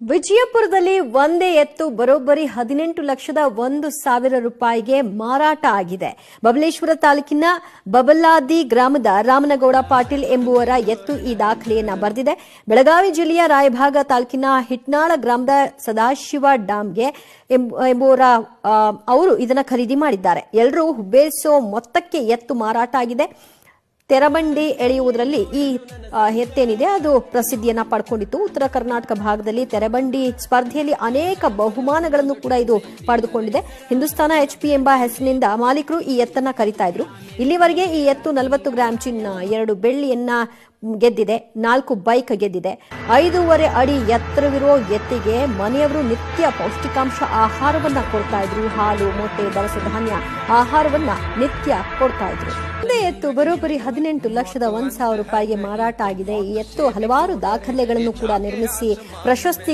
ವಿಜಯಪುರದಲ್ಲಿ ಒಂದೇ ಎತ್ತು ಬರೋಬ್ಬರಿ 18,01,000 ರೂಪಾಯಿಗೆ ಮಾರಾಟ ಆಗಿದೆ. ಬಬಲೇಶ್ವರ ತಾಲೂಕಿನ ಬಬಲಾದಿ ಗ್ರಾಮದ ರಾಮನಗೌಡ ಪಾಟೀಲ್ ಎಂಬುವರ ಎತ್ತು ಈ ದಾಖಲೆಯನ್ನ ಬರೆದಿದೆ. ಬೆಳಗಾವಿ ಜಿಲ್ಲೆಯ ರಾಯಭಾಗ ತಾಲೂಕಿನ ಹಿಟ್ನಾಳ ಗ್ರಾಮದ ಸದಾಶಿವ ಡಾಮ್ಗೆ ಎಂಬುವರ ಅವರು ಇದನ್ನ ಖರೀದಿ ಮಾಡಿದ್ದಾರೆ. ಎಲ್ಲರೂ ಹುಬ್ಬೇರಿಸೋ ಮೊತ್ತಕ್ಕೆ ಎತ್ತು ಮಾರಾಟ ಆಗಿದೆ. ತೆರಬಂಡಿ ಎಳೆಯುವುದರಲ್ಲಿ ಈ ಎತ್ತೇನಿದೆ ಅದು ಪ್ರಸಿದ್ಧಿಯನ್ನ ಪಡ್ಕೊಂಡಿತ್ತು. ಉತ್ತರ ಕರ್ನಾಟಕ ಭಾಗದಲ್ಲಿ ತೆರಬಂಡಿ ಸ್ಪರ್ಧೆಯಲ್ಲಿ ಅನೇಕ ಬಹುಮಾನಗಳನ್ನು ಕೂಡ ಇದು ಪಡೆದುಕೊಂಡಿದೆ. ಹಿಂದೂಸ್ತಾನ HP ಎಂಬ ಹೆಸರಿನಿಂದ ಮಾಲೀಕರು ಈ ಎತ್ತನ್ನ ಕರೀತಾ ಇದ್ರು. ಇಲ್ಲಿವರೆಗೆ ಈ ಎತ್ತು 40 ಗ್ರಾಂ ಚಿನ್ನ, 2 ಬೆಳ್ಳಿಯನ್ನ ಗೆದ್ದಿದೆ, 4 ಬೈಕ್ ಗೆದ್ದಿದೆ. 5.5 ಅಡಿ ಎತ್ತರವಿರೋ ಎತ್ತಿಗೆ ಮನೆಯವರು ನಿತ್ಯ ಪೌಷ್ಟಿಕಾಂಶ ಆಹಾರವನ್ನ ಕೊಡ್ತಾ ಇದ್ರು. ಹಾಲು, ಮೊಟ್ಟೆ, ದವಸ ಧಾನ್ಯ ಆಹಾರವನ್ನ ನಿತ್ಯ ಕೊಡ್ತಾ ಇದ್ರು. ಒಂದೇ ಎತ್ತು ಬರೋಬ್ಬರಿ 18,01,000 ರೂಪಾಯಿಗೆ ಮಾರಾಟ ಆಗಿದೆ. ಈ ಎತ್ತು ಹಲವಾರು ದಾಖಲೆಗಳನ್ನು ಕೂಡ ನಿರ್ಮಿಸಿ ಪ್ರಶಸ್ತಿ